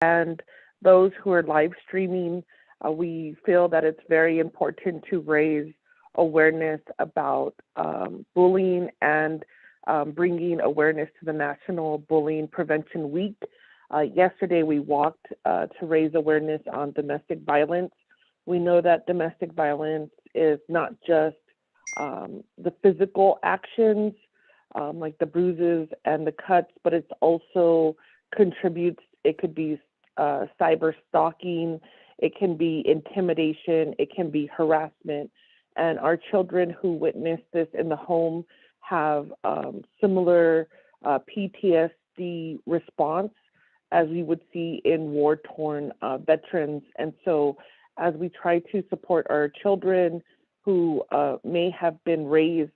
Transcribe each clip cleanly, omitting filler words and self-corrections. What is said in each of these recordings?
and those who are live streaming. We feel that it's very important to raise awareness about bullying and bringing awareness to the National Bullying Prevention Week. Yesterday, we walked to raise awareness on domestic violence. We know that domestic violence is not just the physical actions, like the bruises and the cuts, but it's also contributes. It could be cyber stalking, it can be intimidation, it can be harassment. And our children who witness this in the home have similar PTSD response as we would see in war-torn veterans. And so as we try to support our children who may have been raised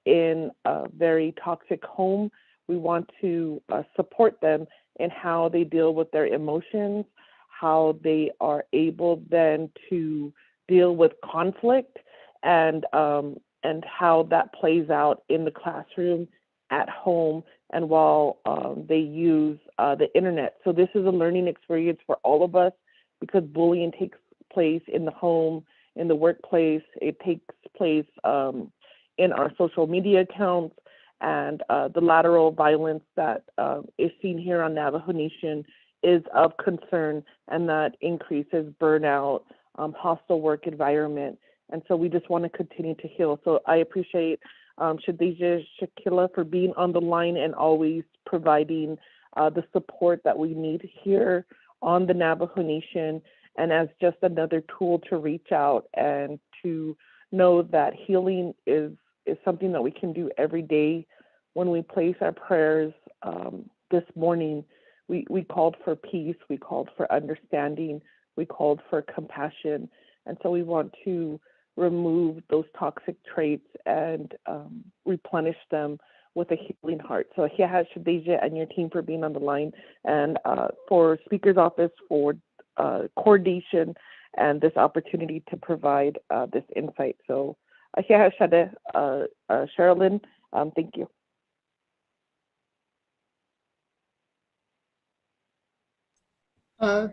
in a very toxic home, we want to support them in how they deal with their emotions, how they are able then to deal with conflict, and how that plays out in the classroom, at home, and while they use the internet. So this is a learning experience for all of us because bullying takes place in the home, in the workplace, it takes place in our social media accounts, and the lateral violence that is seen here on Navajo Nation is of concern, and that increases burnout, hostile work environment. And so we just want to continue to heal. So I appreciate Shadija Shakila for being on the line and always providing the support that we need here on the Navajo Nation, and as just another tool to reach out and to know that healing is something that we can do every day. When we place our prayers this morning, we called for peace, we called for understanding, we called for compassion. And so we want to remove those toxic traits and replenish them with a healing heart. So here Shadeja and your team for being on the line, and for Speaker's Office for coordination and this opportunity to provide this insight. So here Shade, Sherilyn, thank you.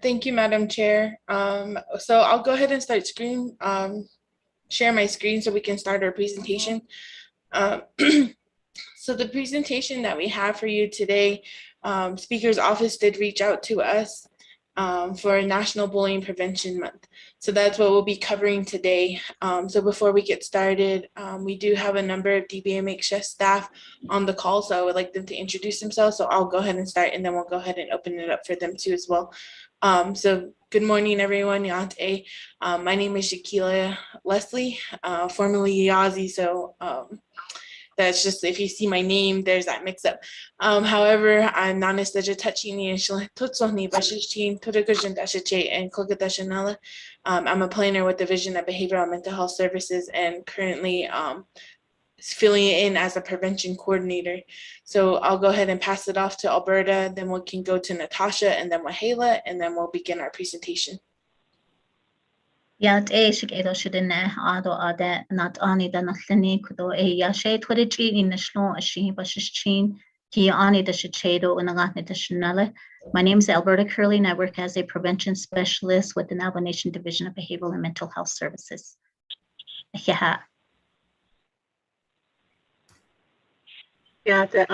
Thank you, Madam Chair. So I'll go ahead and start share my screen so we can start our presentation. So the presentation that we have for you today, Speaker's Office did reach out to us for National Bullying Prevention Month. So that's what we'll be covering today. So before we get started, we do have a number of DBMHS staff on the call, so I would like them to introduce themselves. So I'll go ahead and start, and then we'll go ahead and open it up for them too as well. So good morning, everyone. Yante. My name is Shakila Leslie, formerly Yazi. So that's just, if you see my name, there's that mix up. However, I'm non-esteja touching and I'm a planner with Division of Behavioral and Mental Health Services, and currently filling in as a prevention coordinator. So I'll go ahead and pass it off to Alberta, then we can go to Natasha, and then Wahela, and then we'll begin our presentation. Yat shik edo shidene ado ade not ani da natlini kudo ya shay twedichi in nashlo ashi bashishin ki ani da shichedo unagatne da shinale. My name is Alberta Curley, and I work as a prevention specialist with the Navajo Nation Division of Behavioral and Mental Health Services. Yeah. Yeah, the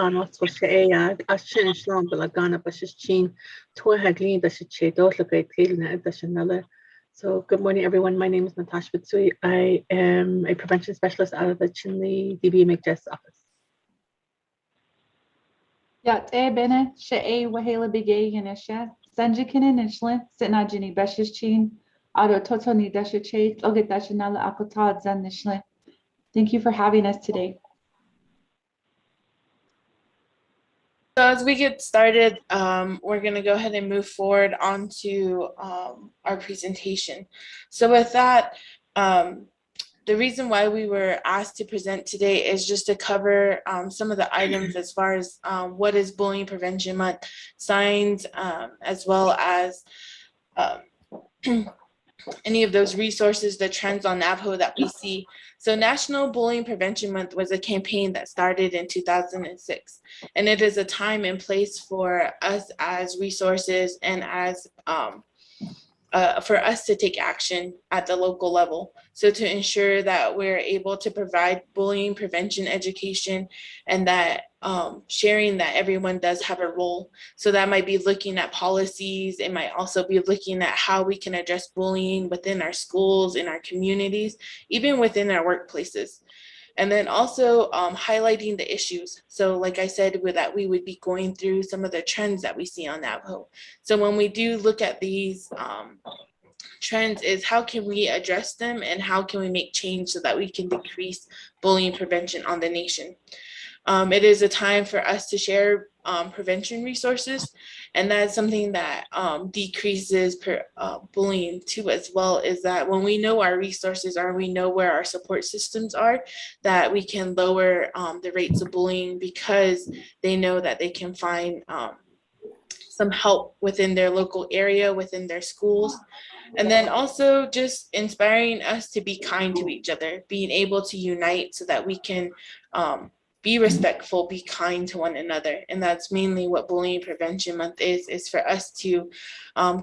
was a ashin shlom belagana bashishin to hagli da shichedo located da shinale. So good morning, everyone. My name is Natasha Bitsui. I am a prevention specialist out of the Chinle DBMHS office. Yat bene she wahela bigay yanesha sanjikinin nishlin sitnajini beshichin auto totoni dashiche ogetachinala akotad zan nishlin. Thank you for having us today. So as we get started, we're going to go ahead and move forward onto our presentation. So with that, the reason why we were asked to present today is just to cover some of the items as far as what is Bullying Prevention Month, signs, as well as any of those resources, the trends on Navajo that we see. So National Bullying Prevention Month was a campaign that started in 2006, and it is a time and place for us as resources and as for us to take action at the local level. So to ensure that we're able to provide bullying prevention education, and that sharing that everyone does have a role. So that might be looking at policies. It might also be looking at how we can address bullying within our schools, in our communities, even within our workplaces. And then also highlighting the issues. So like I said, with that, we would be going through some of the trends that we see on Navajo. So when we do look at these trends, is how can we address them and how can we make change so that we can decrease bullying prevention on the nation? It is a time for us to share prevention resources, and that's something that decreases bullying too as well, is that when we know our resources are, we know where our support systems are, that we can lower the rates of bullying, because they know that they can find some help within their local area, within their schools. And then also just inspiring us to be kind to each other, being able to unite so that we can be respectful, be kind to one another. And that's mainly what Bullying Prevention Month is for us to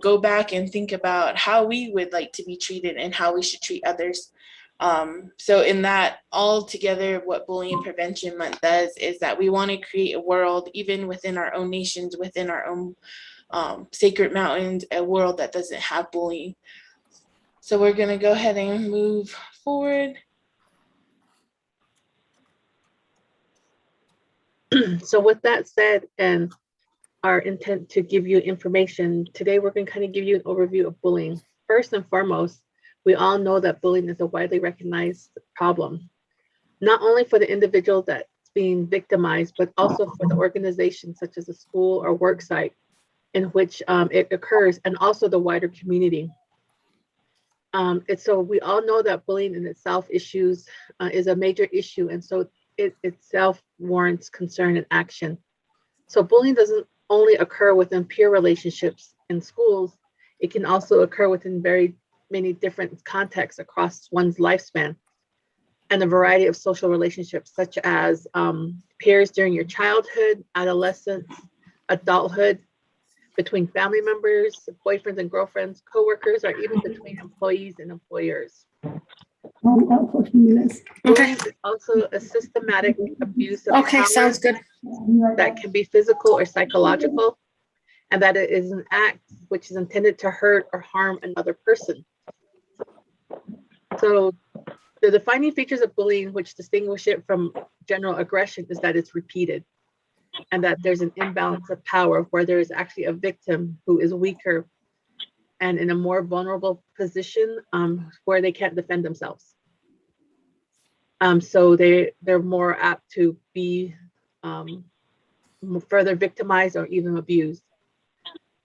go back and think about how we would like to be treated and how we should treat others. So in that, all together, what Bullying Prevention Month does is that we want to create a world, even within our own nations, within our own sacred mountains, a world that doesn't have bullying. So we're going to go ahead and move forward. So with that said, and our intent to give you information, today we're going to kind of give you an overview of bullying. First and foremost, we all know that bullying is a widely recognized problem, not only for the individual that's being victimized, but also for the organization such as a school or work site in which it occurs, and also the wider community. So we all know that bullying in itself is a major issue, and so it itself warrants concern and action. So bullying doesn't only occur within peer relationships in schools, it can also occur within very many different contexts across one's lifespan, and a variety of social relationships, such as peers during your childhood, adolescence, adulthood, between family members, boyfriends and girlfriends, coworkers, or even between employees and employers. Bullying is also a systematic abuse of power. Sounds good. That can be physical or psychological, and that it is an act which is intended to hurt or harm another person. So the defining features of bullying which distinguish it from general aggression is that it's repeated, and that there's an imbalance of power where there is actually a victim who is weaker and in a more vulnerable position where they can't defend themselves. So they're more apt to be further victimized or even abused.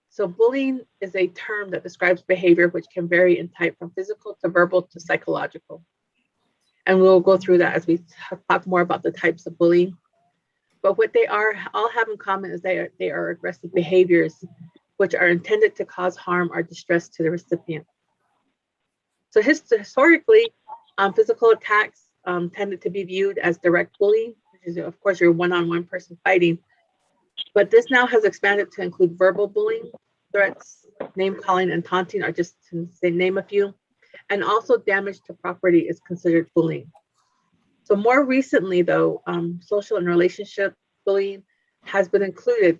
So bullying is a term that describes behavior which can vary in type from physical to verbal to psychological. And we'll go through that as we talk more about the types of bullying. But what they all have in common is they are aggressive behaviors which are intended to cause harm or distress to the recipient. So historically, physical attacks tended to be viewed as direct bullying, which is, of course, your one-on-one person fighting. But this now has expanded to include verbal bullying, threats, name calling, and taunting are just to name a few. And also damage to property is considered bullying. So more recently, though, social and relationship bullying has been included.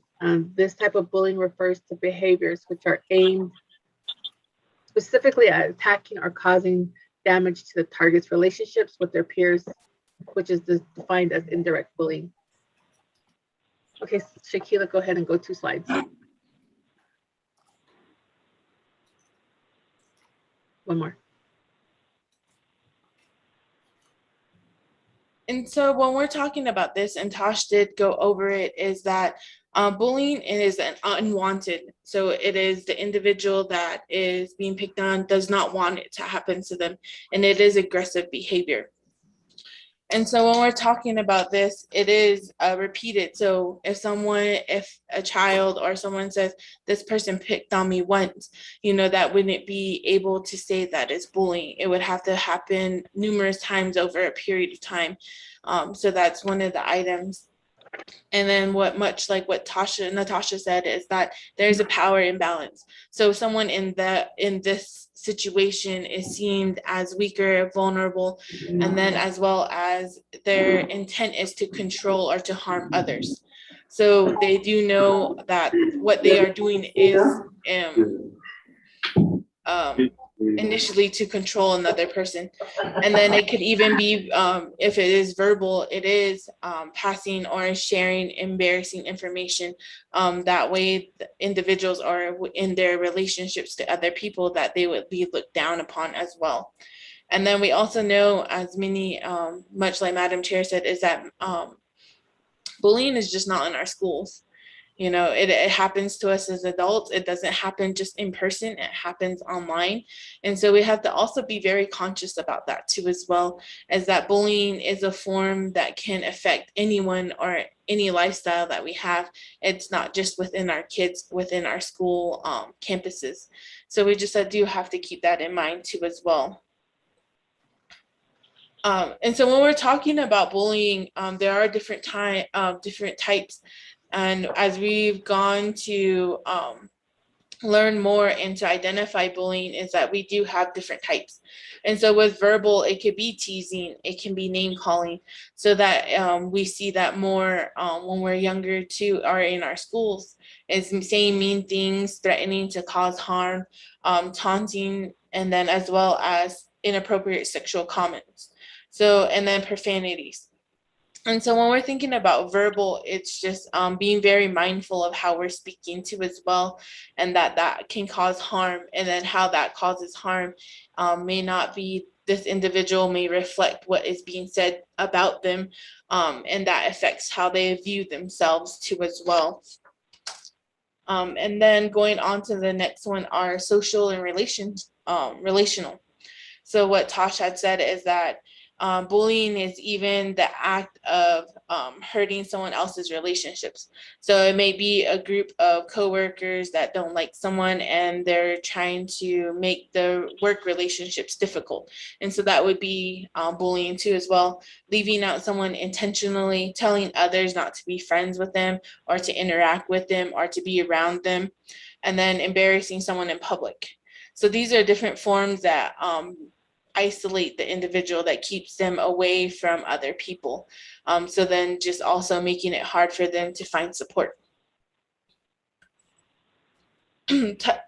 This type of bullying refers to behaviors which are aimed specifically at attacking or causing damage to the target's relationships with their peers, which is defined as indirect bullying. Okay, Shakila, go ahead and go 2 slides. One more. And so when we're talking about this, and Tosh did go over it, is that bullying is an unwanted. So it is the individual that is being picked on does not want it to happen to them. And it is aggressive behavior. And so when we're talking about this, it is repeated. So if a child or someone says, this person picked on me once, that wouldn't be able to say that it's bullying. It would have to happen numerous times over a period of time. So that's one of the items. And then much like what Natasha said, is that there's a power imbalance. So someone in this situation is seen as weaker, vulnerable, and then as well as their intent is to control or to harm others. So they do know that what they are doing is initially to control another person. And then it could even be, if it is verbal, it is passing or sharing embarrassing information. That way the individuals are in their relationships to other people that they would be looked down upon as well. And then we also know, as many, much like Madam Chair said, is that bullying is just not in our schools. It happens to us as adults. It doesn't happen just in person, it happens online. And so we have to also be very conscious about that too, as well, as that bullying is a form that can affect anyone or any lifestyle that we have. It's not just within our kids, within our school campuses. So we just do have to keep that in mind too, as well. And so when we're talking about bullying, there are different types. And as we've gone to learn more and to identify bullying, is that we do have different types. And so with verbal, it could be teasing, it can be name calling, so that we see that more when we're younger too, or in our schools, is saying mean things, threatening to cause harm, taunting, and then as well as inappropriate sexual comments. So, and then profanities. And so when we're thinking about verbal, it's just being very mindful of how we're speaking to as well, and that can cause harm. And then how that causes harm may not be, this individual may reflect what is being said about them, and that affects how they view themselves too as well. And then going on to the next one are social and relational. So what Tosh had said is that bullying is even the act of hurting someone else's relationships. So it may be a group of coworkers that don't like someone and they're trying to make the work relationships difficult. And so that would be bullying too as well. Leaving out someone intentionally, telling others not to be friends with them or to interact with them or to be around them, and then embarrassing someone in public. So these are different forms that isolate the individual, that keeps them away from other people. So then just also making it hard for them to find support.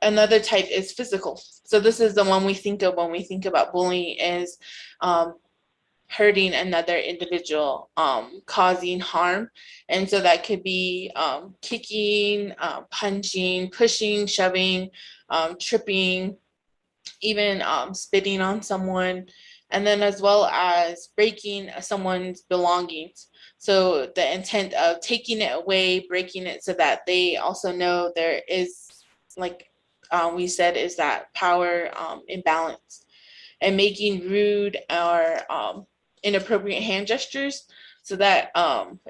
Another type is physical. So this is the one we think of when we think about bullying, is hurting another individual, causing harm. And so that could be kicking, punching, pushing, shoving, tripping, even spitting on someone, and then as well as breaking someone's belongings. So the intent of taking it away, breaking it, so that they also know there is, like we said, is that power imbalance. And making rude or inappropriate hand gestures, so that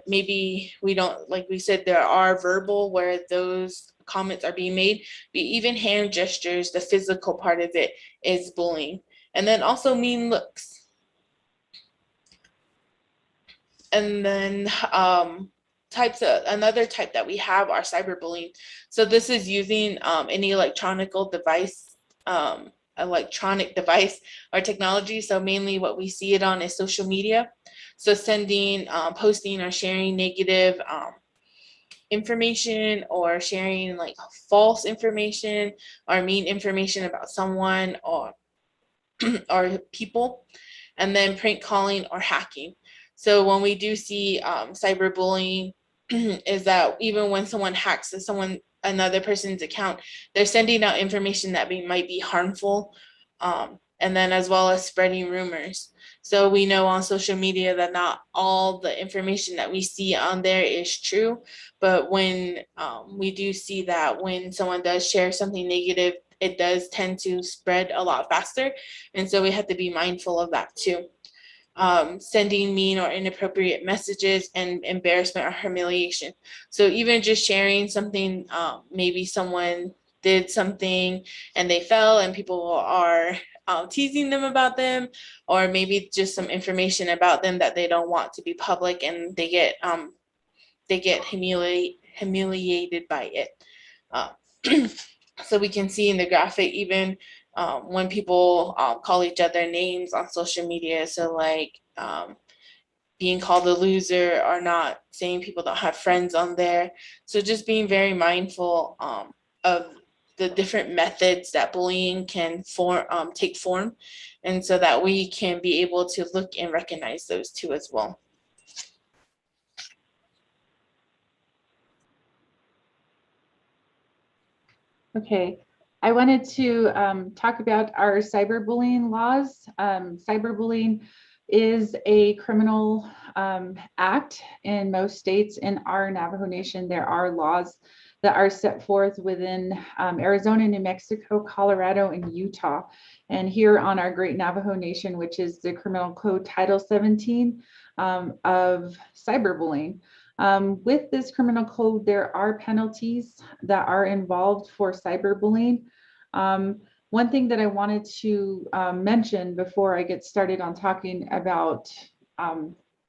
maybe we don't, like we said, there are verbal where those comments are being made, but even hand gestures, the physical part of it, is bullying. And then also mean looks. And then another type that we have are cyberbullying. So this is using any electronic device or technology. So mainly what we see it on is social media. So sending, posting, or sharing negative information, or sharing like false information or mean information about someone or people, and then prank calling or hacking. So when we do see cyberbullying, is that even when someone hacks another person's account, they're sending out information that might be harmful, and then as well as spreading rumors. So we know on social media that not all the information that we see on there is true, but when we do see that when someone does share something negative, it does tend to spread a lot faster. And so we have to be mindful of that too. sending mean or inappropriate messages, and embarrassment or humiliation. So even just sharing something, maybe someone did something and they fell and people are teasing them about them, or maybe just some information about them that they don't want to be public, and they get humiliated by it. So we can see in the graphic, even when people call each other names on social media, so like being called a loser, or not saying people don't have friends on there. So just being very mindful of the different methods that bullying can take form, and so that we can be able to look and recognize those too as well. Okay, I wanted to talk about our cyberbullying laws. Cyberbullying is a criminal act in most states. In our Navajo Nation, there are laws that are set forth within Arizona, New Mexico, Colorado, and Utah. And here on our Great Navajo Nation, which is the Criminal Code Title 17 of cyberbullying. With this criminal code, there are penalties that are involved for cyberbullying. One thing that I wanted to mention before I get started on talking about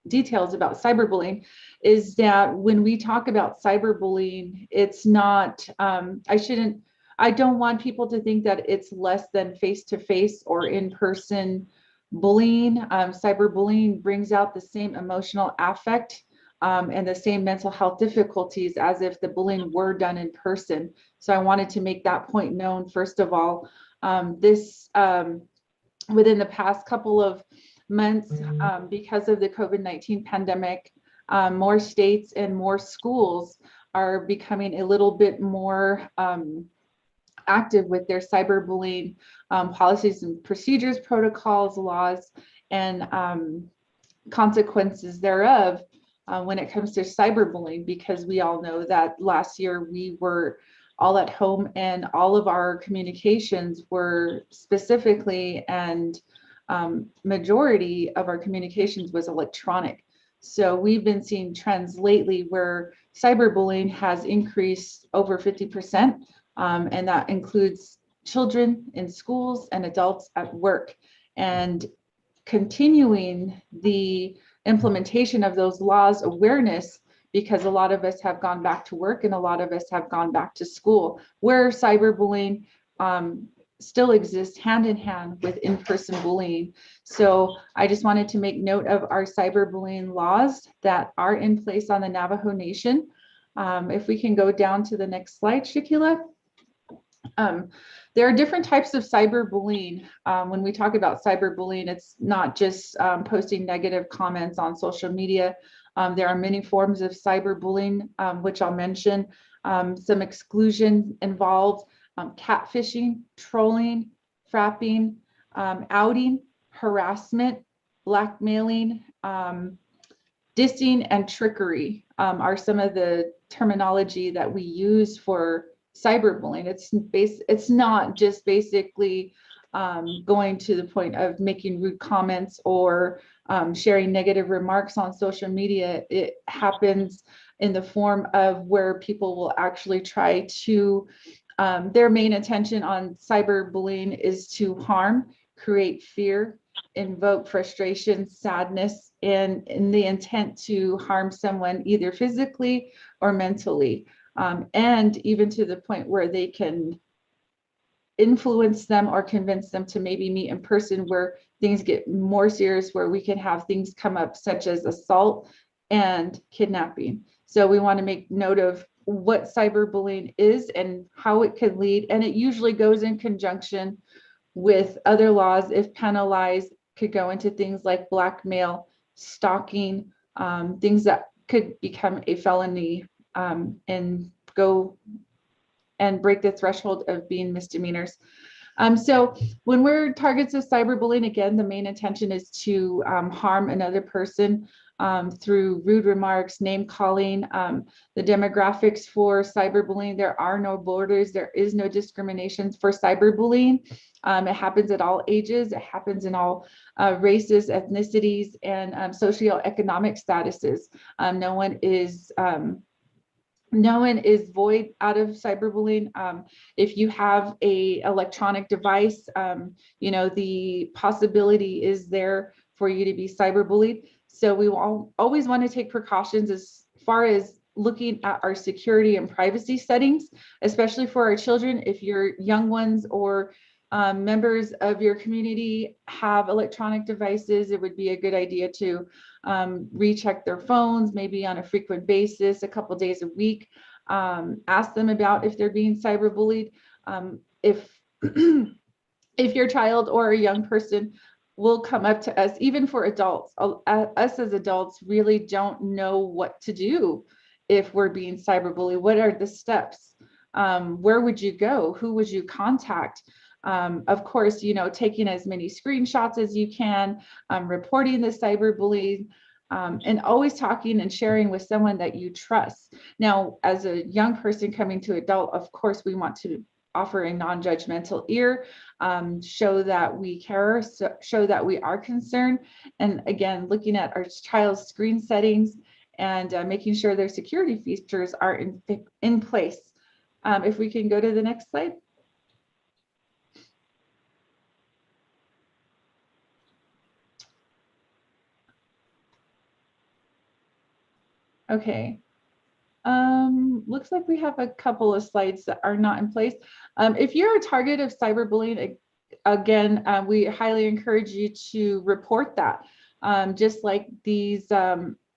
details about cyberbullying is that when we talk about cyberbullying, it's not, I don't want people to think that it's less than face-to-face or in-person bullying. Cyberbullying brings out the same emotional affect and the same mental health difficulties as if the bullying were done in person. So I wanted to make that point known. First of all, within the past couple of months, because of the COVID-19 pandemic, more states and more schools are becoming a little bit more active with their cyberbullying policies and procedures, protocols, laws, and consequences thereof when it comes to cyberbullying, because we all know that last year we were all at home and all of our communications were specifically, and majority of our communications was electronic. So we've been seeing trends lately where cyberbullying has increased over 50%, and that includes children in schools and adults at work. And continuing the implementation of those laws, awareness, because a lot of us have gone back to work and a lot of us have gone back to school, where cyberbullying still exists hand in hand with in-person bullying. So I just wanted to make note of our cyberbullying laws that are in place on the Navajo Nation. If we can go down to the next slide, Shakila. There are different types of cyberbullying. When we talk about cyberbullying, it's not just posting negative comments on social media. There are many forms of cyberbullying, which I'll mention. Some exclusion involved, catfishing, trolling, frapping, outing, harassment, blackmailing, dissing, and trickery are some of the terminology that we use for cyberbullying. It's not just basically going to the point of making rude comments or sharing negative remarks on social media. It happens in the form of where people will actually try to, their main intention on cyberbullying is to harm, create fear, invoke frustration, sadness, and in the intent to harm someone either physically or mentally. And even to the point where they can influence them or convince them to maybe meet in person, where things get more serious, where we can have things come up such as assault and kidnapping. So we want to make note of what cyberbullying is and how it could lead. And it usually goes in conjunction with other laws. If penalized, could go into things like blackmail, stalking, things that could become a felony and go and break the threshold of being misdemeanors. So when we're targets of cyberbullying, again, the main intention is to harm another person through rude remarks, name calling. The demographics for cyberbullying, there are no borders, there is no discrimination for cyberbullying. It happens at all ages, it happens in all races, ethnicities, and socioeconomic statuses. No one is void out of cyberbullying. If you have a electronic device, the possibility is there for you to be cyberbullied. So we will always want to take precautions as far as looking at our security and privacy settings, especially for our children. If your young ones or members of your community have electronic devices, it would be a good idea to recheck their phones, maybe on a frequent basis, a couple days a week. Ask them about if they're being cyberbullied. If your child or a young person will come up to us, even for adults, us as adults really don't know what to do if we're being cyberbullied. What are the steps? Where would you go? Who would you contact? Of course, taking as many screenshots as you can, reporting the cyberbullying, and always talking and sharing with someone that you trust. Now, as a young person coming to adult, of course, we want to offer a non-judgmental ear, show that we care, show that we are concerned. And again, looking at our child's screen settings and making sure their security features are in place. If we can go to the next slide. Okay. Looks like we have a couple of slides that are not in place. If you're a target of cyberbullying, again, we highly encourage you to report that. Just like these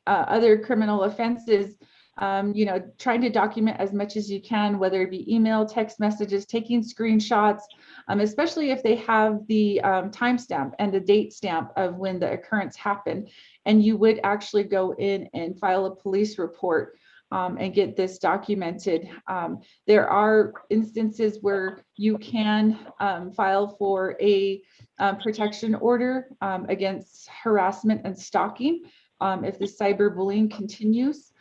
other criminal offenses, trying to document as much as you can, whether it be email, text messages, taking screenshots, especially if they have the timestamp and the date stamp of when the occurrence happened. And you would actually go in and file a police report and get this documented. There are instances where you can file for a protection order against harassment and stalking if the cyberbullying continues.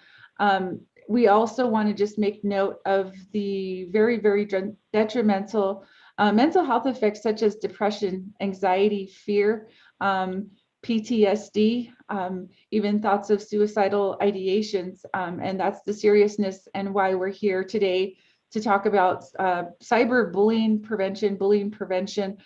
We also want to just make note of the very, very detrimental mental health effects such as depression, anxiety, fear, PTSD, even thoughts of suicidal ideations. And that's the seriousness and why we're here today to talk about cyberbullying prevention, bullying prevention.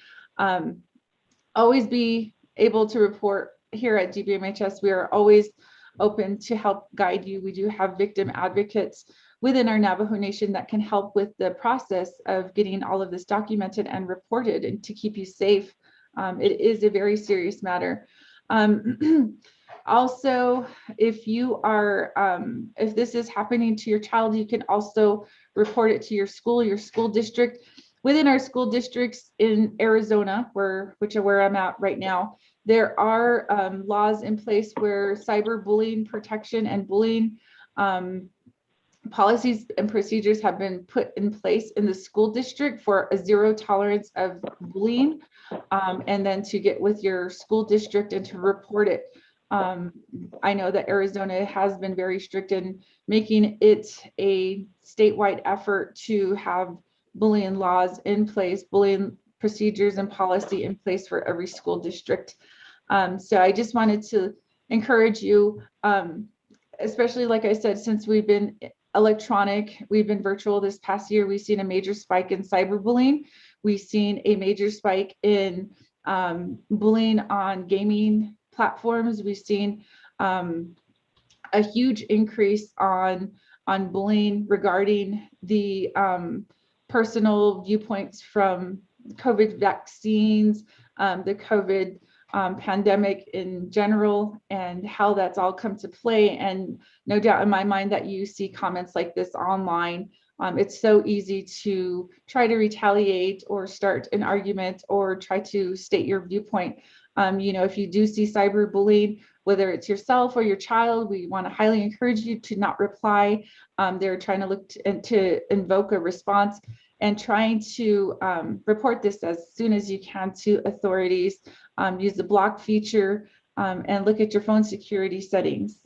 Always be able to report here at DBMHS. We are always open to help guide you. We do have victim advocates within our Navajo Nation that can help with the process of getting all of this documented and reported and to keep you safe. It is a very serious matter. Also, if you are, if this is happening to your child, you can also report it to your school district. Within our school districts in Arizona, which are where I'm at right now, there are laws in place where cyberbullying protection and bullying policies and procedures have been put in place in the school district for a zero tolerance of bullying, and then to get with your school district and to report it. I know that Arizona has been very strict in making it a statewide effort to have bullying laws in place, bullying procedures and policy in place for every school district. So I just wanted to encourage you, especially like I said, since we've been electronic, we've been virtual this past year, we've seen a major spike in cyberbullying. We've seen a major spike in bullying on gaming platforms. We've seen a huge increase on bullying regarding the personal viewpoints from COVID vaccines, the COVID pandemic in general, and how that's all come to play. And no doubt in my mind that you see comments like this online. It's so easy to try to retaliate or start an argument or try to state your viewpoint. If you do see cyberbullying, whether it's yourself or your child, we want to highly encourage you to not reply. They're trying to look to invoke a response. and trying to report this as soon as you can to authorities. Use the block feature and look at your phone security settings.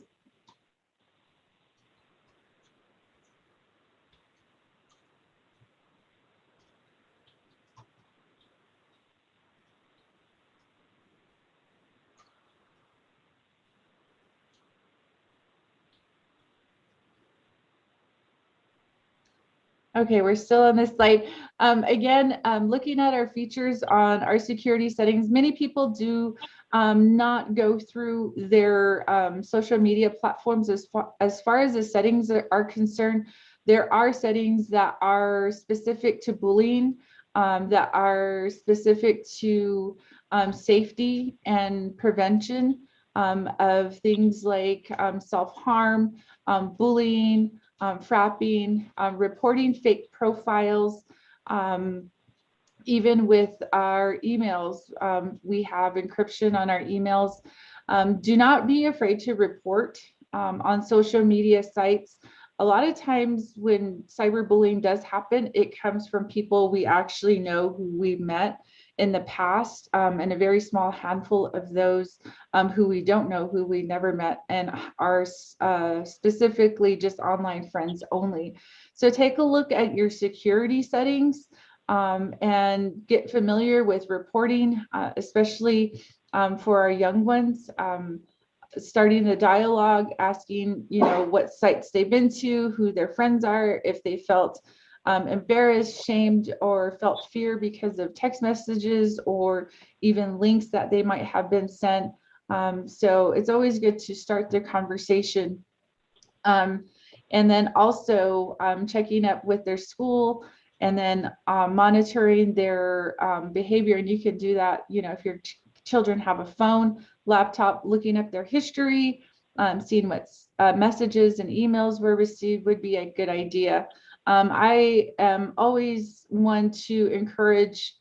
Okay, we're still on this slide. Again, looking at our features on our security settings, many people do not go through their social media platforms as far as the settings are concerned. There are settings that are specific to bullying, that are specific to safety and prevention of things like self-harm, bullying, frapping, reporting fake profiles. Even with our emails, we have encryption on our emails. Do not be afraid to report on social media sites. A lot of times when cyberbullying does happen, it comes from people we actually know who we met in the past, and a very small handful of those who we don't know, who we never met, and are specifically just online friends only. So take a look at your security settings and get familiar with reporting, especially for our young ones. Starting the dialogue, asking, what sites they've been to, who their friends are, if they felt embarrassed, shamed, or felt fear because of text messages or even links that they might have been sent. So it's always good to start the conversation. And then also checking up with their school, and then monitoring their behavior. And you can do that, if your children have a phone, laptop, looking up their history, seeing what messages and emails were received would be a good idea. I am always one to encourage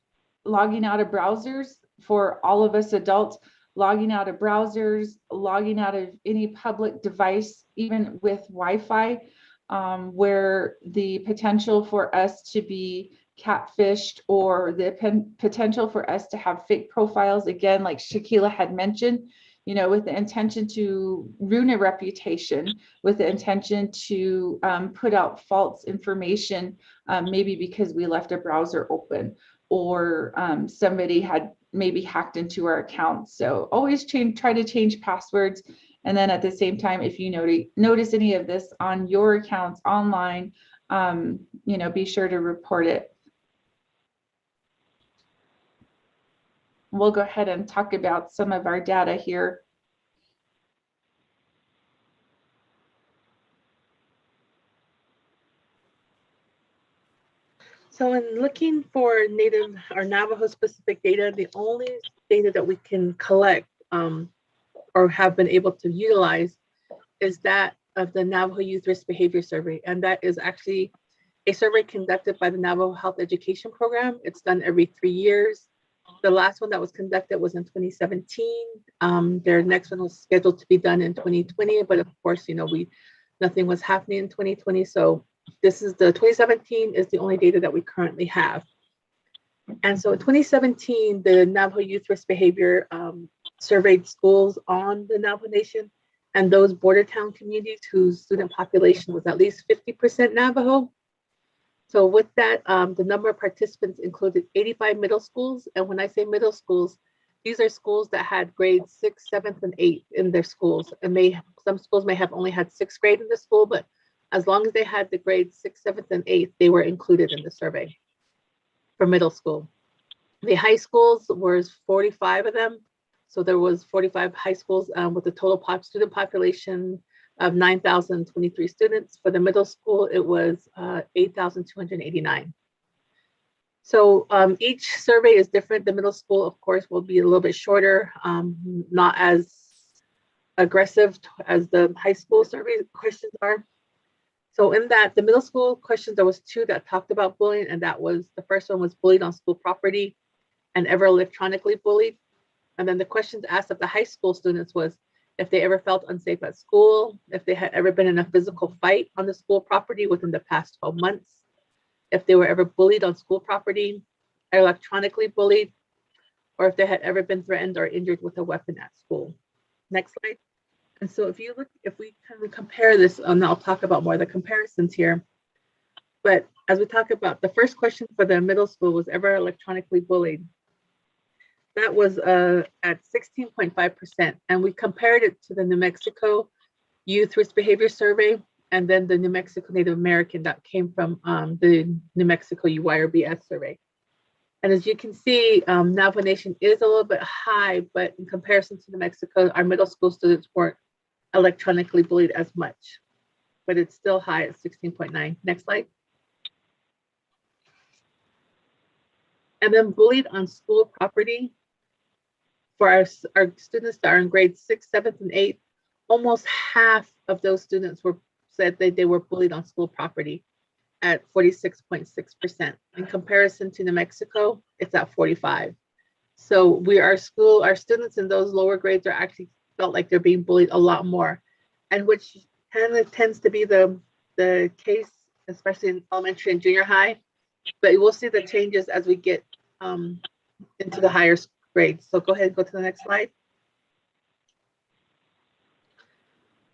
logging out of browsers for all of us adults, logging out of browsers, logging out of any public device, even with Wi-Fi, where the potential for us to be catfished or the potential for us to have fake profiles, again, like Shakila had mentioned, with the intention to ruin a reputation, with the intention to put out false information, maybe because we left a browser open, or somebody had maybe hacked into our account. So always try to change passwords. And then at the same time, if you notice any of this on your accounts online, be sure to report it. We'll go ahead and talk about some of our data here. So in looking for Native or Navajo specific data, the only data that we can collect or have been able to utilize is that of the Navajo Youth Risk Behavior Survey. And that is actually a survey conducted by the Navajo Health Education Program. It's done every 3 years. The last one that was conducted was in 2017. Their next one was scheduled to be done in 2020, but of course, nothing was happening in 2020. So this is the 2017 is the only data that we currently have. And so in 2017, the Navajo Youth Risk Behavior surveyed schools on the Navajo Nation and those border town communities whose student population was at least 50% Navajo. So with that, the number of participants included 85 middle schools. And when I say middle schools, these are schools that had grades 6th, 7th, and 8th in their schools. And some schools may have only had 6th grade in the school, but as long as they had the grades 6th, 7th, and 8th, they were included in the survey for middle school. The high schools was 45 of them. So there was 45 high schools with a total student population of 9,023 students. For the middle school, it was 8,289. So each survey is different. The middle school, of course, will be a little bit shorter, not as aggressive as the high school survey questions are. So in that, the middle school questions, there was 2 that talked about bullying, and that was, the first one was bullied on school property and ever electronically bullied. And then the questions asked of the high school students was if they ever felt unsafe at school, if they had ever been in a physical fight on the school property within the past 12 months, if they were ever bullied on school property, electronically bullied, or if they had ever been threatened or injured with a weapon at school. Next slide. And so if we kind of compare this, and I'll talk about more of the comparisons here. But as we talk about, the first question for the middle school was ever electronically bullied. That was at 16.5%. And we compared it to the New Mexico Youth Risk Behavior Survey, and then the New Mexico Native American that came from the New Mexico UYRBS survey. And as you can see, Navajo Nation is a little bit high, but in comparison to New Mexico, our middle school students weren't electronically bullied as much, but it's still high at 16.9. Next slide. And then bullied on school property. For our students that are in grades 6th, 7th, and 8th, almost half of those students said that they were bullied on school property at 46.6%. In comparison to New Mexico, it's at 45. So our students in those lower grades are actually felt like they're being bullied a lot more, and which kind of tends to be the case, especially in elementary and junior high. But we'll see the changes as we get into the higher grades. So go ahead and go to the next slide.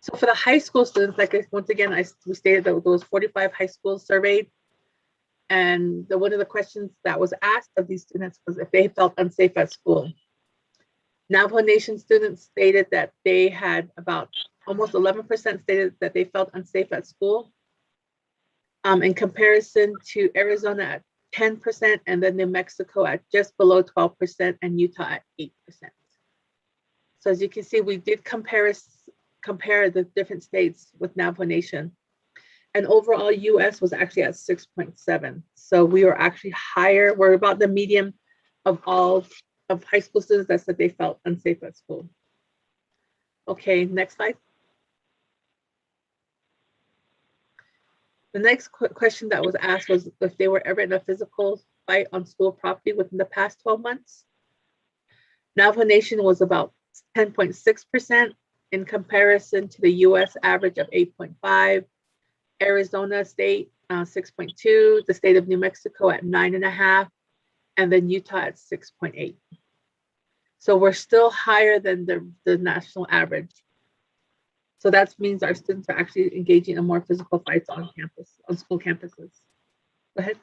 So for the high school students, once again, we stated that there was 45 high schools surveyed. And one of the questions that was asked of these students was if they felt unsafe at school. Navajo Nation students stated that they had about almost 11% stated that they felt unsafe at school. In comparison to Arizona at 10%, and then New Mexico at just below 12%, and Utah at 8%. So as you can see, we did compare the different states with Navajo Nation. And overall, US was actually at 6.7. So we were actually higher. We're about the median of all of high school students that said they felt unsafe at school. Okay, next slide. The next question that was asked was if they were ever in a physical fight on school property within the past 12 months. Navajo Nation was about 10.6% in comparison to the US average of 8.5, Arizona state 6.2, the state of New Mexico at 9.5, and then Utah at 6.8. So we're still higher than the national average. So that means our students are actually engaging in more physical fights on campus, on school campuses. Go ahead.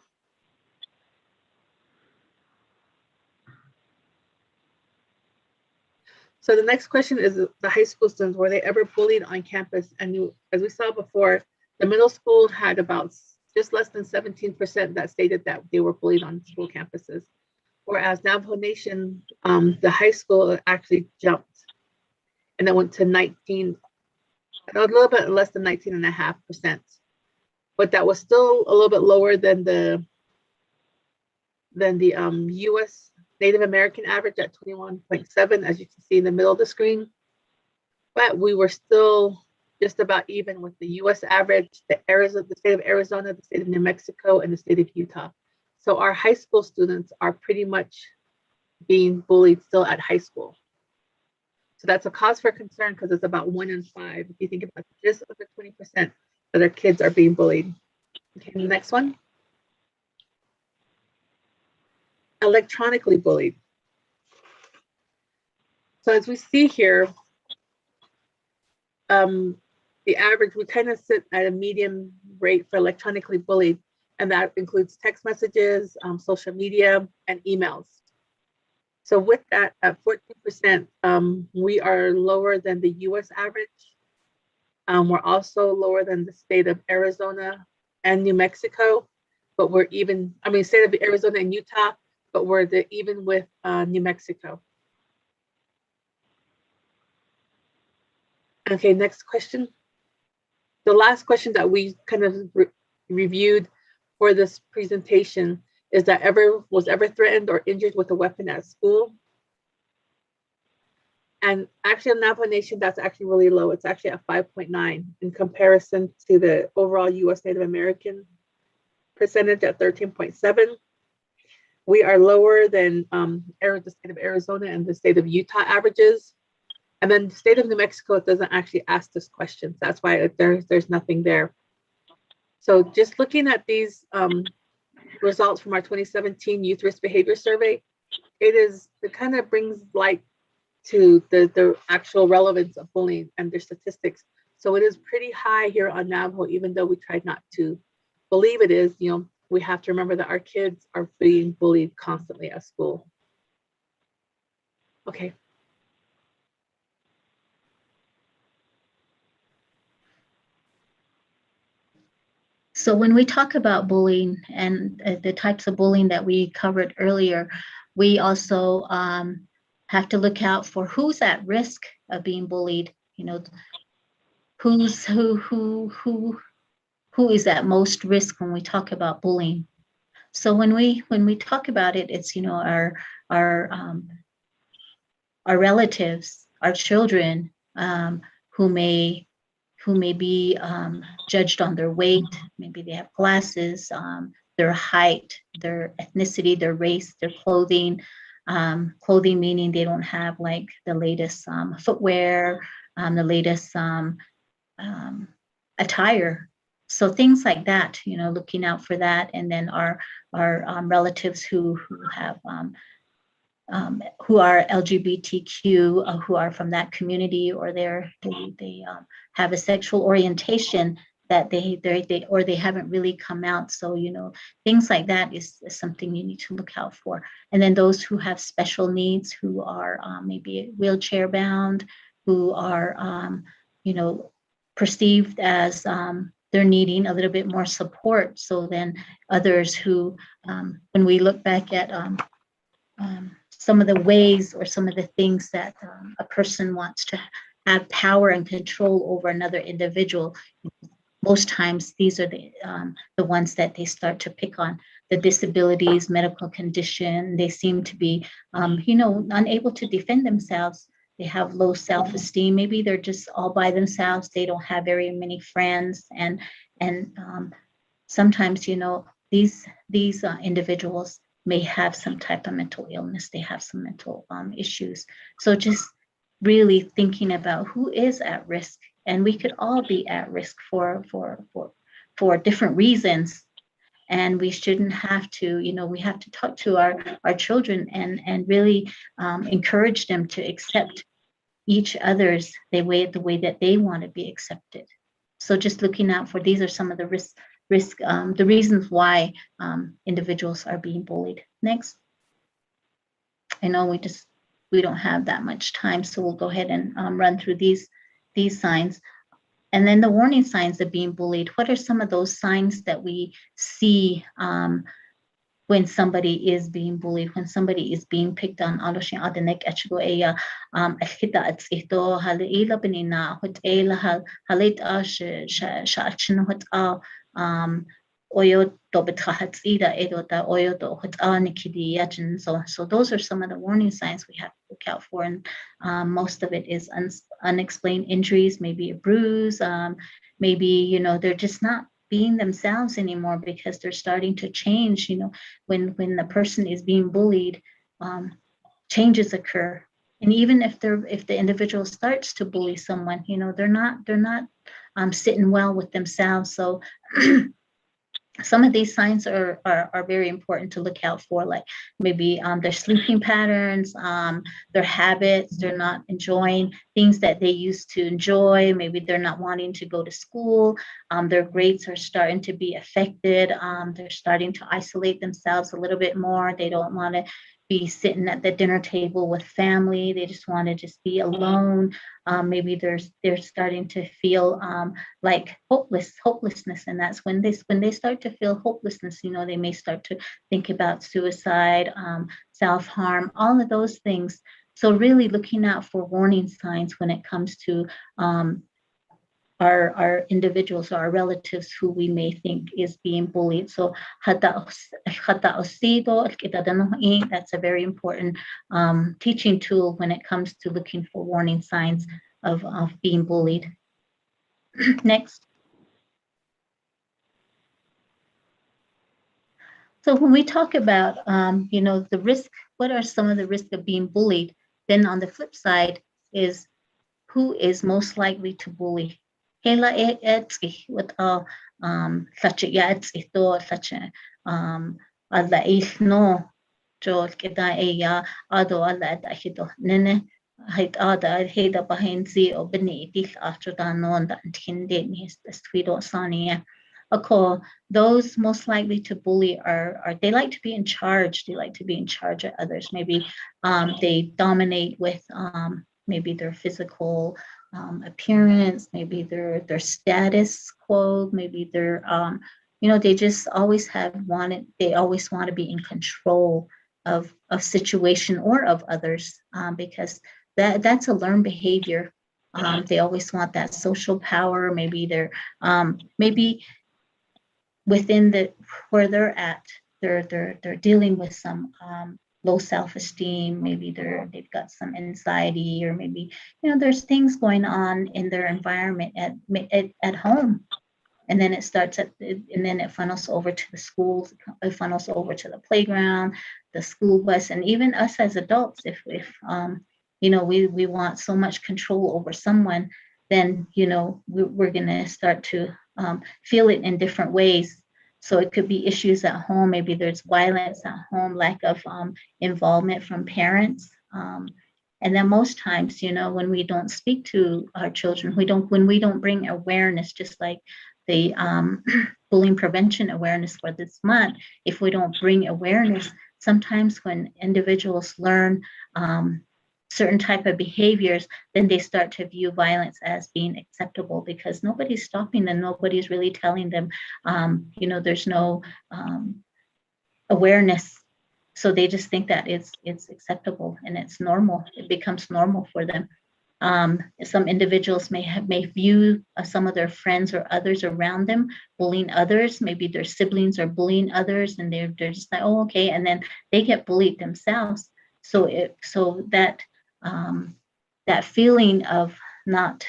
So the next question is the high school students, were they ever bullied on campus? And as we saw before, the middle school had about just less than 17% that stated that they were bullied on school campuses. Whereas Navajo Nation, the high school actually jumped and it went to 19, a little bit less than 19.5%. But that was still a little bit lower than the US Native American average at 21.7, as you can see in the middle of the screen. But we were still just about even with the US average, the state of Arizona, the state of New Mexico, and the state of Utah. So our high school students are pretty much being bullied still at high school. So that's a cause for concern because it's about 1 in 5. If you think about just over 20% that our kids are being bullied. Okay, the next one. Electronically bullied. So as we see here, the average, we kind of sit at a medium rate for electronically bullied, and that includes text messages, social media, and emails. So with that, at 14%, we are lower than the US average. We're also lower than the state of Arizona and New Mexico, but we're even, state of Arizona and Utah, but we're even with New Mexico. Okay, next question. The last question that we kind of reviewed for this presentation is that was ever threatened or injured with a weapon at school. And actually in Navajo Nation, that's actually really low. It's actually at 5.9 in comparison to the overall US Native American percentage at 13.7. We are lower than the state of Arizona and the state of Utah averages. And then the state of New Mexico, it doesn't actually ask this question. That's why there's nothing there. So just looking at these results from our 2017 Youth Risk Behavior Survey. It kind of brings light to the actual relevance of bullying and their statistics. So it is pretty high here on Navajo, even though we tried not to believe it is. We have to remember that our kids are being bullied constantly at school. Okay. So when we talk about bullying and the types of bullying that we covered earlier, we also have to look out for who's at risk of being bullied. Who is at most risk when we talk about bullying. So when we talk about it, it's our relatives, our children, who may be judged on their weight. Maybe they have glasses, their height, their ethnicity, their race, their clothing. Clothing meaning they don't have like the latest footwear, the latest attire. So things like that, looking out for that. And then our relatives who have who are LGBTQ, who are from that community, or they have a sexual orientation that they haven't really come out. So things like that is something you need to look out for. And then those who have special needs, who are maybe wheelchair bound, who are perceived as they're needing a little bit more support. So then others who, when we look back at some of the ways or some of the things that a person wants to have power and control over another individual, most times these are the ones that they start to pick on. The disabilities, medical condition, they seem to be, unable to defend themselves. They have low self-esteem. Maybe they're just all by themselves. They don't have very many friends, and sometimes these individuals may have some type of mental illness. They have some mental issues. So just really thinking about who is at risk, and we could all be at risk for different reasons. And we shouldn't have to, we have to talk to our children and really encourage them to accept each other's the way that they want to be accepted. So just looking out for, these are some of the the reasons why individuals are being bullied. Next. I know we don't have that much time, so we'll go ahead and run through these signs. And then the warning signs of being bullied. What are some of those signs that we see when somebody is being bullied, when somebody is being picked on? So those are some of the warning signs we have to look out for. And most of it is unexplained injuries, maybe a bruise, maybe they're just not being themselves anymore because they're starting to change. When the person is being bullied, changes occur. And even if the individual starts to bully someone, they're not sitting well with themselves. So some of these signs are very important to look out for, like maybe their sleeping patterns, their habits. They're not enjoying things that they used to enjoy. Maybe they're not wanting to go to school. Their grades are starting to be affected. They're starting to isolate themselves a little bit more. They don't want to be sitting at the dinner table with family. They just want to just be alone. Maybe they're starting to feel like hopelessness, and that's when they start to feel hopelessness. They may start to think about suicide, self-harm, all of those things. So really looking out for warning signs when it comes to our individuals, our relatives who we may think is being bullied. So that's a very important teaching tool when it comes to looking for warning signs of being bullied. Next. So when we talk about the risk, what are some of the risks of being bullied? Then on the flip side is who is most likely to bully. Hela with such a such alla no jol kita eya ado alla da hito nene hait ada heda bahenzi o beni dil after non da tinde ni swido sania ako those most likely to bully are they like to be in charge. They like to be in charge of others. Maybe they dominate with maybe their physical appearance, maybe their status quo, maybe their they just always they always want to be in control of situation or of others, because that's a learned behavior. They always want that social power. Maybe they're maybe within where they're at, they're dealing with some low self-esteem. Maybe they've got some anxiety, or maybe there's things going on in their environment at home. And then it starts and then it funnels over to the schools, it funnels over to the playground, the school bus, and even us as adults. If we want so much control over someone, then we're gonna start to feel it in different ways. So it could be issues at home. Maybe there's violence at home, lack of involvement from parents. And then most times, when we don't speak to our children, when we don't bring awareness, just like the bullying prevention awareness for this month, if we don't bring awareness, sometimes when individuals learn certain type of behaviors, then they start to view violence as being acceptable, because nobody's stopping them. Nobody's really telling them, there's no awareness. So they just think that it's acceptable and it's normal. It becomes normal for them. Some individuals may view some of their friends or others around them bullying others. Maybe their siblings are bullying others, and they're just like, oh, okay, and then they get bullied themselves. So that feeling of not,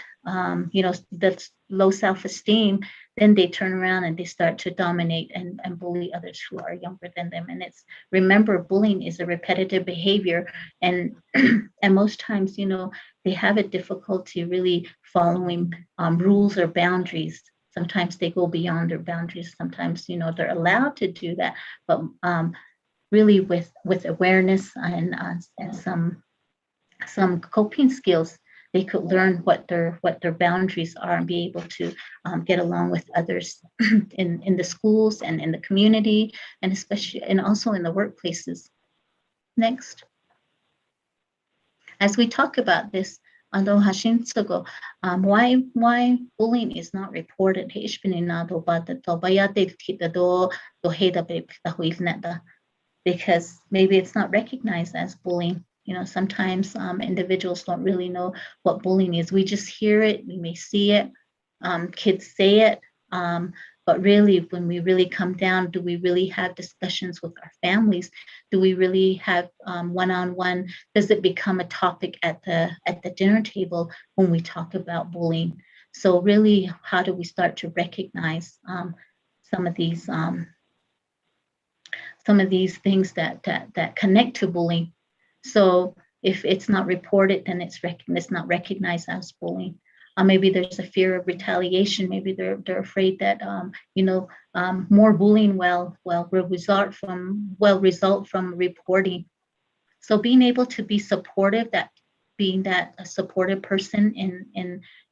that's low self-esteem, then they turn around and they start to dominate and bully others who are younger than them. And remember, bullying is a repetitive behavior, and and most times, they have a difficulty really following rules or boundaries. Sometimes they go beyond their boundaries. Sometimes, they're allowed to do that, but really with awareness and some coping skills, they could learn what their boundaries are and be able to get along with others in the schools and in the community, and especially and also in the workplaces. Next. As we talk about this, why bullying is not reported? Because maybe it's not recognized as bullying. Sometimes individuals don't really know what bullying is. We just hear it, we may see it, kids say it, but really, when we really come down, do we really have discussions with our families? Do we really have one-on-one? Does it become a topic at the dinner table when we talk about bullying? So really, how do we start to recognize some of these things that connect to bullying? So if it's not reported, then it's not recognized as bullying. Maybe there's a fear of retaliation. Maybe they're afraid that more bullying will result from reporting. So being able to be supportive, being that a supportive person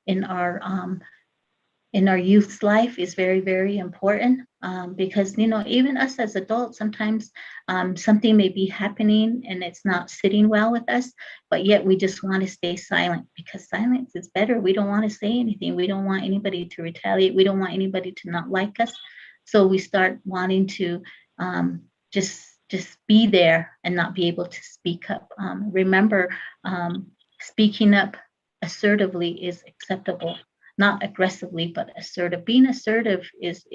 in our youth's life is very, very important, because even us as adults, sometimes something may be happening and it's not sitting well with us, but yet we just want to stay silent, because silence is better. We don't want to say anything. We don't want anybody to retaliate. We don't want anybody to not like us. So we start wanting to just be there and not be able to speak up. Remember, speaking up assertively is acceptable. Not aggressively, but assertive. Being assertive is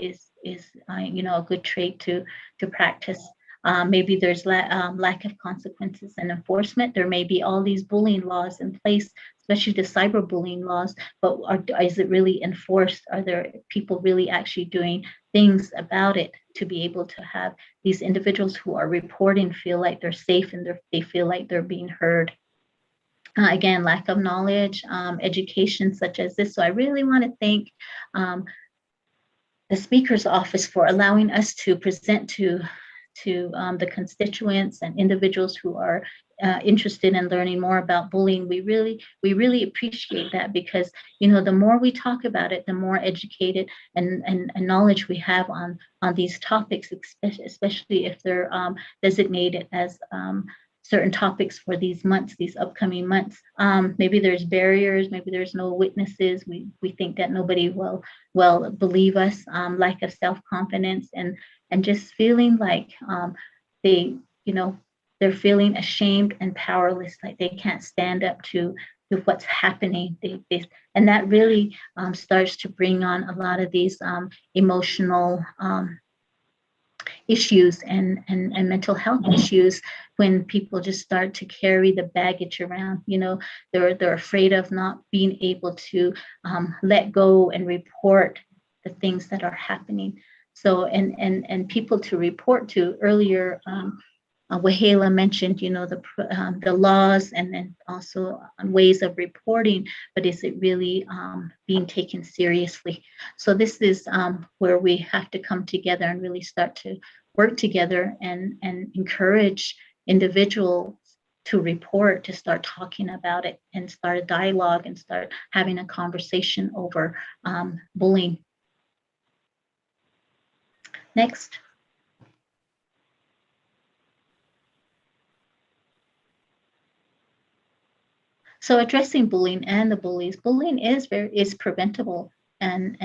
a good trait to practice. Maybe there's lack of consequences and enforcement. There may be all these bullying laws in place, especially the cyberbullying laws, but is it really enforced? Are there people really actually doing things about it to be able to have these individuals who are reporting feel like they're safe and they feel like they're being heard? Again, lack of knowledge, education such as this. So I really want to thank the Speaker's Office for allowing us to present to to the constituents and individuals who are interested in learning more about bullying. We really appreciate that, because the more we talk about it, the more educated and knowledge we have on these topics, especially if they're designated as certain topics for these months, these upcoming months. Maybe there's barriers, maybe there's no witnesses. We think that nobody will believe us, lack of self-confidence, and just feeling like they're feeling ashamed and powerless, like they can't stand up to what's happening. And that really starts to bring on a lot of these emotional issues and mental health issues, when people just start to carry the baggage around. They're afraid of not being able to let go and report the things that are happening. So and people to report to. Earlier, Wahala mentioned, the laws, and then also ways of reporting, but is it really being taken seriously? So this is where we have to come together and really start to work together and encourage individuals to report, to start talking about it, and start a dialogue and start having a conversation over bullying. Next. So addressing bullying and the bullies. Bullying is preventable, and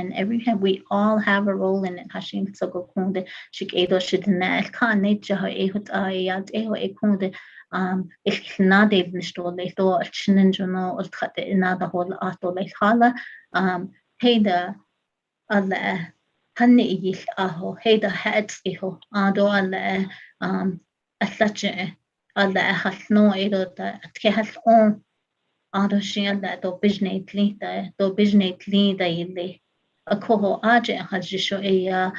we all have a role in it. Hashim Tsogo Kunde, Shikedo Shidna, Kane Jaho Ehut Ayat Eho Ekunde, Ikhnade Nishto Leto, Chinenjono, Ulkate Inada Hol Ato Lehala, Heda Allah, Hani Yich Aho, Heda Hats Eho, Ado Allah, Atlache, Allah Hasno Edo, Atkehas on. Adoshin that do bijnately da yili a coho aje hajisho eya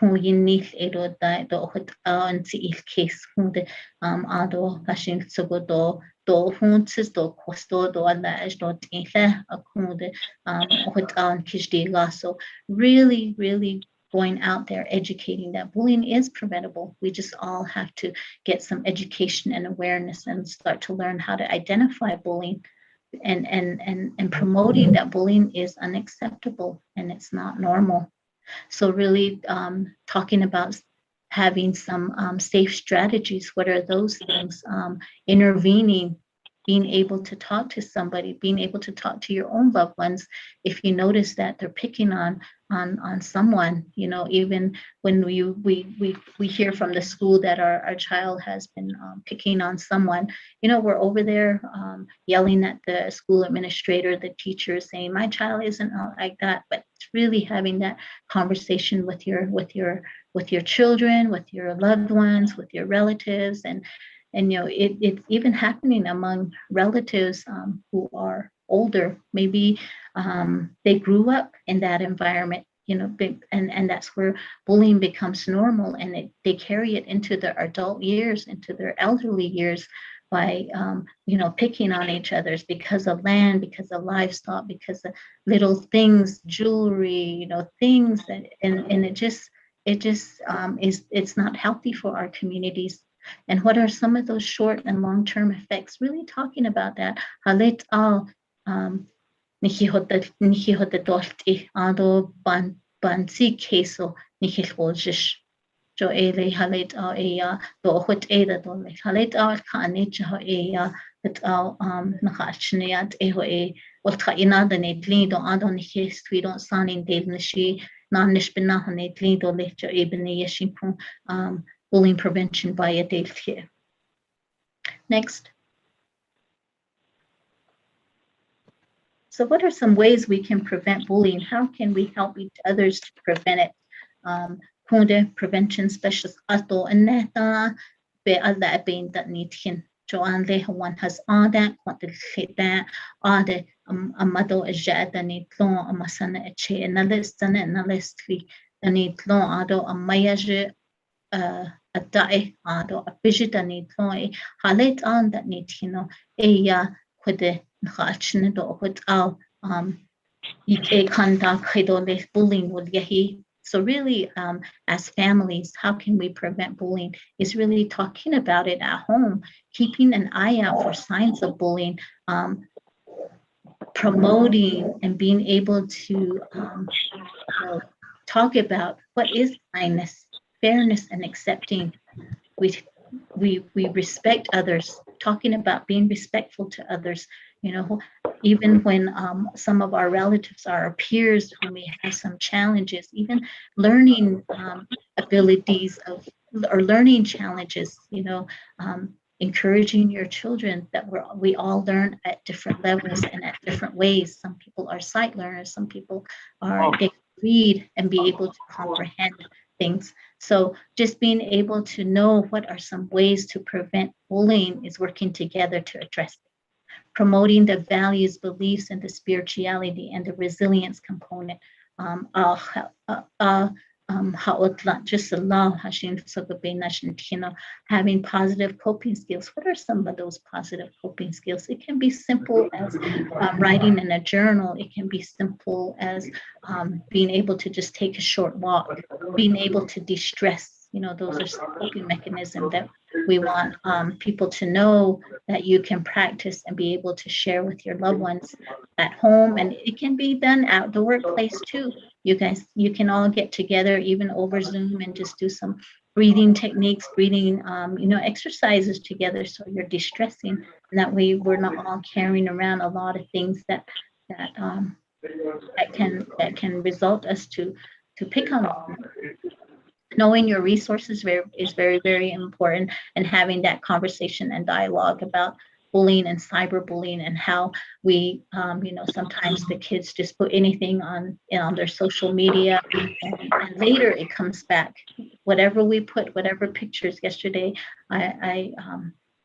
kuyin edo da do hut anti case hunde ado pashin sogo do hunts do costo do alaj do tinle a kunde hut an kishdi lasso. Really going out there educating that bullying is preventable. We just all have to get some education and awareness and start to learn how to identify bullying, and promoting that bullying is unacceptable and it's not normal. So really talking about having some safe strategies. What are those things? Intervening, being able to talk to somebody, being able to talk to your own loved ones if you notice that they're picking on someone. Even when we hear from the school that our child has been picking on someone, we're over there yelling at the school administrator, the teacher, saying my child isn't like that. But it's really having that conversation with your children, with your loved ones, with your relatives, and it's even happening among relatives who are older. Maybe they grew up in that environment, and that's where bullying becomes normal, and they carry it into their adult years, into their elderly years, by picking on each other's because of land, because of livestock, because of little things, jewelry, things, and it just it's not healthy for our communities. And what are some of those short and long-term effects? Really talking about that. Halet al nihihote dolti ado bansi keso nihiloljish. Jo ele halet al eya do hot eda dole. Halet al kaanich ho eya that al nakachniat eho e ultra inada nedli do ado nihis we don't sanin del nishi non nishbina nedli do lecho ebene yeshimpun bullying prevention via Delphi. Next. So what are some ways we can prevent bullying? How can we help each others to prevent it? Kunde prevention specialist ato aneta be alla bein that nithin. Joan le one has ada quantil khita ada amado ajada nitlon amasana eche analystly nitlon ado amayaje adai ado apijita nitlon halet on that nitino eya kwede khachne do hot al kanda khidole bullying would yahi So really, as families, how can we prevent bullying is really talking about it at home, keeping an eye out for signs of bullying, promoting and being able to talk about what is kindness, fairness, and accepting. We respect others, talking about being respectful to others, even when some of our relatives are our peers, when we have some challenges, even learning abilities or learning challenges, encouraging your children that we all learn at different levels and at different ways. Some people are sight learners, some people they can read and be able to comprehend things. So just being able to know what are some ways to prevent bullying is working together to address it. Promoting the values, beliefs, and the spirituality and the resilience component. Having positive coping skills. What are some of those positive coping skills? It can be simple as writing in a journal. It can be simple as being able to just take a short walk, being able to de-stress. Those are some coping mechanisms that we want people to know that you can practice and be able to share with your loved ones at home. And it can be done at the workplace too. You can all get together even over Zoom and just do some breathing techniques, breathing, exercises together. So you're de-stressing. And that way we're not all carrying around a lot of things that can result us to pick on one another. Knowing your resources is very, very important, and having that conversation and dialogue about bullying and cyberbullying and how we, sometimes the kids just put anything on their social media and later it comes back. Whatever we put, whatever pictures yesterday,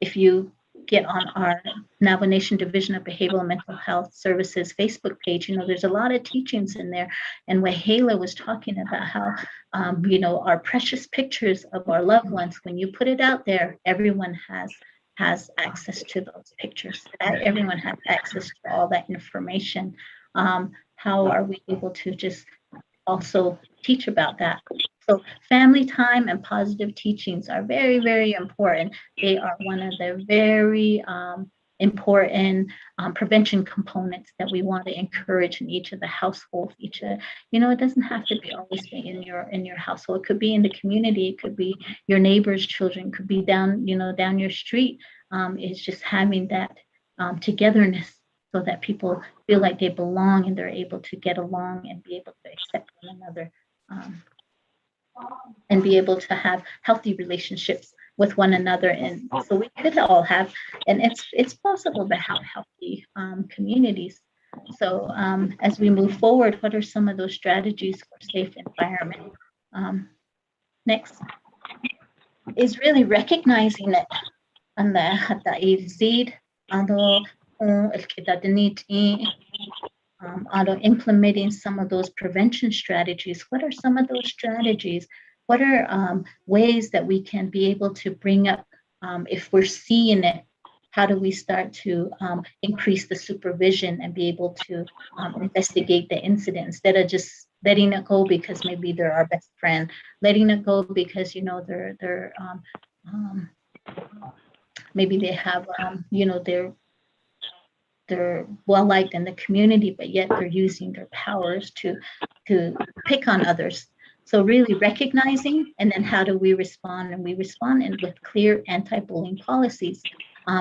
if you get on our Navajo Nation Division of Behavioral and Mental Health Services Facebook page, there's a lot of teachings in there. And Wahela was talking about how, our precious pictures of our loved ones, when you put it out there, everyone has access to those pictures. Everyone has access to all that information. How are we able to just also teach about that? So family time and positive teachings are very, very important. They are one of the very important prevention components that we want to encourage in each of the households. It doesn't have to be always in your household. It could be in the community. It could be your neighbor's children. It could be down your street. It's just having that togetherness so that people feel like they belong and they're able to get along and be able to accept one another. And be able to have healthy relationships with one another. And so we could all have, and it's possible to have healthy communities. So as we move forward, what are some of those strategies for safe environment? Next is really recognizing it. Implementing some of those prevention strategies. What are some of those strategies? What are ways that we can be able to bring up if we're seeing it? How do we start to increase the supervision and be able to investigate the incident instead of just letting it go because maybe they're our best friend, letting it go because they're maybe they have they're well liked in the community, but yet they're using their powers to pick on others. So really recognizing, and then how do we respond? And we respond with clear anti-bullying policies,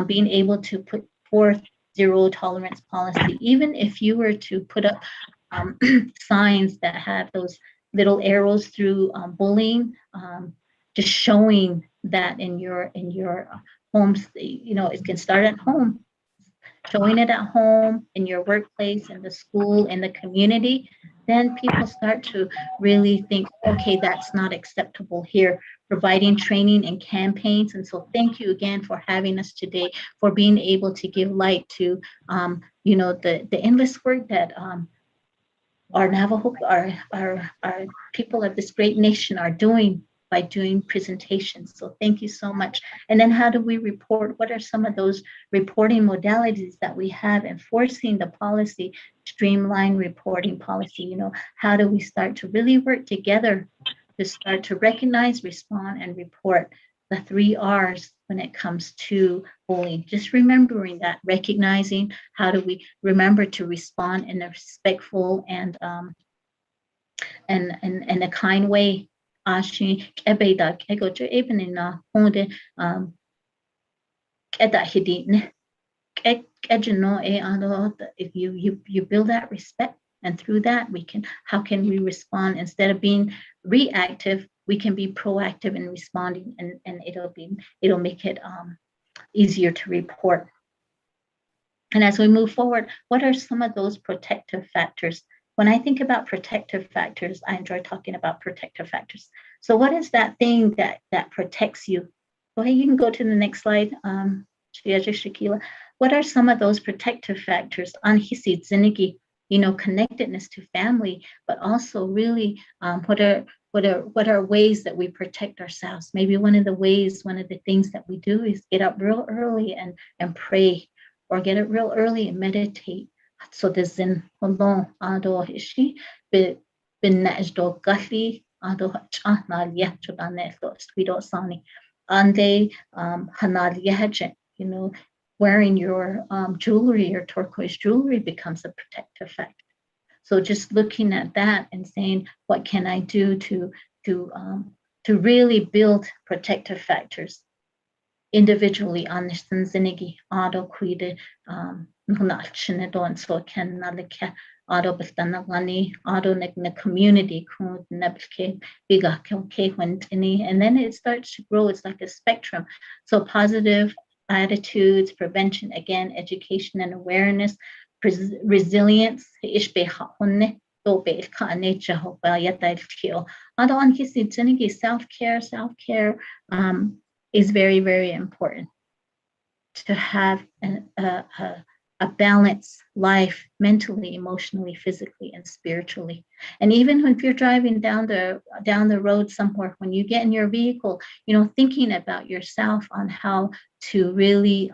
being able to put forth zero tolerance policy. Even if you were to put up signs that have those little arrows through bullying, just showing that in your homes, it can start at home. Showing it at home, in your workplace, in the school, in the community, then people start to really think, okay, that's not acceptable here. Providing training and campaigns. And so thank you again for having us today, for being able to give light to, the endless work that our Navajo, our people of this great nation are doing by doing presentations. So thank you so much. And then how do we report? What are some of those reporting modalities that we have enforcing the policy, streamline reporting policy? You know, how do we start to really work together to start to recognize, respond, and report the 3 R's when it comes to bullying? Just remembering that, recognizing, how do we remember to respond in a respectful and a kind way. If you build that respect, and through that how can we respond? Instead of being reactive, we can be proactive in responding, and it'll make it easier to report. And as we move forward, what are some of those protective factors? When I think about protective factors, I enjoy talking about protective factors. So what is that thing that protects you? Go ahead, you can go to the next slide, Shakila. What are some of those protective factors? Anhisid zinigi, you know, connectedness to family, but also really what are ways that we protect ourselves? Maybe one of the things that we do is get up real early and pray, or get up real early and meditate. So there's in Holon ado ishi bin najdo gali ado chanalia chudaneto sweeto sani ande hanalia, you know, wearing your jewelry, your turquoise jewelry becomes a protective factor. So just looking at that and saying, what can I do to really build protective factors individually on this zinigi auto quide so can nalika auto bestanagani auto na community biga and then it starts to grow. It's like a spectrum. So positive attitudes, prevention, again, education and awareness, resilience, self-care is very, very important to have a balanced life mentally, emotionally, physically, and spiritually. And even if you're driving down the road somewhere, when you get in your vehicle, you know, thinking about yourself on how to really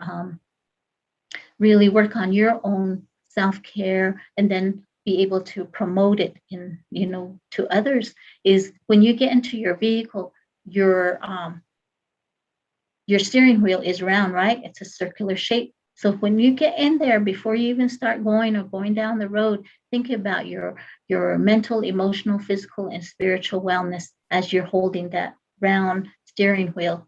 work on your own self-care and then be able to promote it in, you know, to others, is when you get into your vehicle, your steering wheel is round, right? It's a circular shape. So when you get in there, before you even start going down the road, think about your mental, emotional, physical, and spiritual wellness as you're holding that round steering wheel.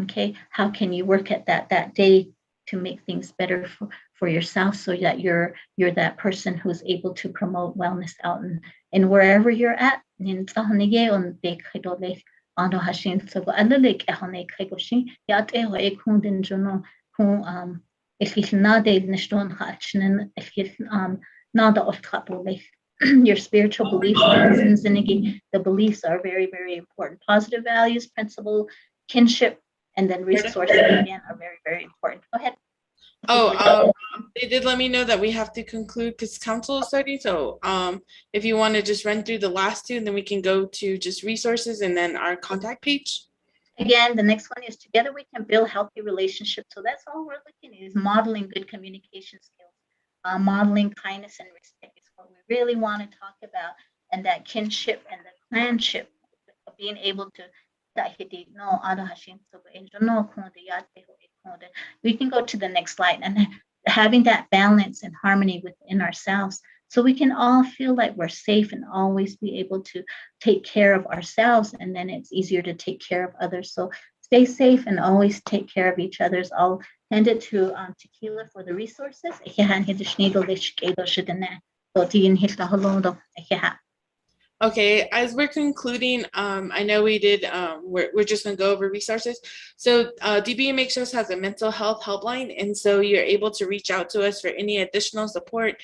Okay, how can you work at that day to make things better for yourself, so that you're that person who's able to promote wellness out and wherever you're at. Ando hashin so alalik ehone kegoshin yat eho ekundin jono kun nade nishton hachnen nada of your spiritual beliefs, the beliefs are very, very important. Positive values, principle, kinship, and then resources again are very, very important. Go ahead. They did let me know that we have to conclude because council is starting. So if you want to just run through the last two, and then we can go to just resources and then our contact page. Again, the next one is together we can build healthy relationships. So that's all we're looking at, is modeling good communication skills. Modeling kindness and respect is what we really want to talk about, and that kinship and the clanship of being able to. We can go to the next slide, and having that balance and harmony within ourselves, so we can all feel like we're safe and always be able to take care of ourselves, and then it's easier to take care of others. So stay safe and always take care of each other's. I'll hand it to Tequila for the resources. Okay, as we're concluding, I know we did, we're just gonna go over resources. So DBMHS has a mental health helpline, and so you're able to reach out to us for any additional support,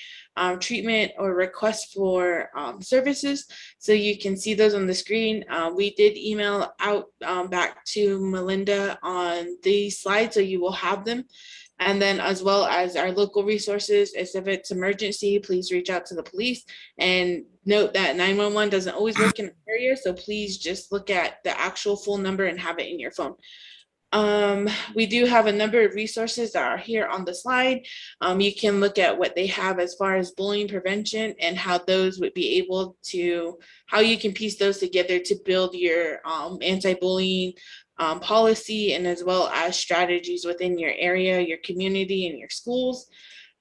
treatment, or requests for services. So you can see those on the screen. We did email out back to Melinda on these slides, so you will have them. And then as well as our local resources, if it's emergency, please reach out to the police, and note that 911 doesn't always work in an area. So please just look at the actual full number and have it in your phone. We do have a number of resources that are here on the slide. You can look at what they have as far as bullying prevention and how those would be able to, how you can piece those together to build your anti-bullying policy, and as well as strategies within your area, your community, and your schools.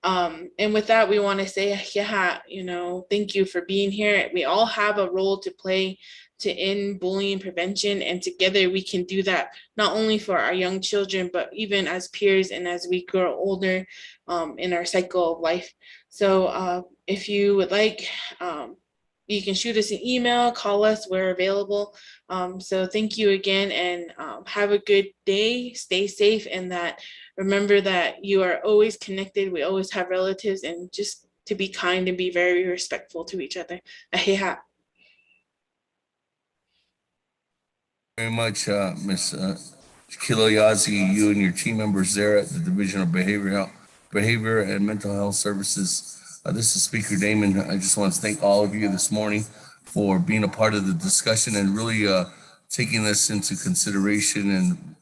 And with that, we want to say, yeah, thank you for being here. We all have a role to play to end bullying prevention, and together we can do that, not only for our young children, but even as peers and as we grow older in our cycle of life. So if you would like, you can shoot us an email, call us, we're available. So thank you again, and have a good day, stay safe, and that remember that you are always connected. We always have relatives, and just to be kind and be very respectful to each other. Aheha. Very much, Ms. Kiloyazi, you and your team members there at the Division of Behavior and Mental Health Services. This is Speaker Damon. I just want to thank all of you this morning for being a part of the discussion and really taking this into consideration.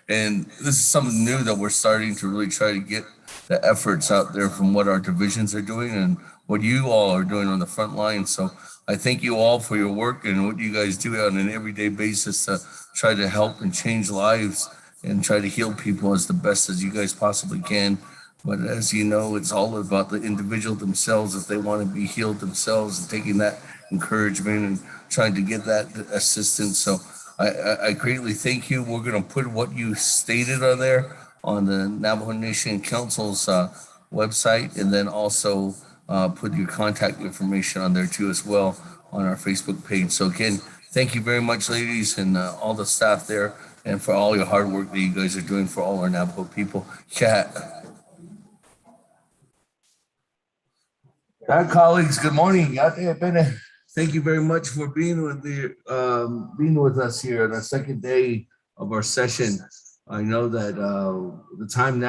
And this is something new that we're starting to really try to get the efforts out there from what our divisions are doing and what you all are doing on the front line. So I thank you all for your work and what you guys do on an everyday basis to try to help and change lives and try to heal people as the best as you guys possibly can. But as you know, it's all about the individual themselves, if they want to be healed themselves, and taking that encouragement and trying to get that assistance. So I greatly thank you. We're going to put what you stated on there on the Navajo Nation Council's website, and then also put your contact information on there too as well on our Facebook page. So again, thank you very much, ladies, and all the staff there, and for all your hard work that you guys are doing for all our Navajo people. Chat. Colleagues, good morning. Thank you very much for being with us here on our second day of our session. I know that the time now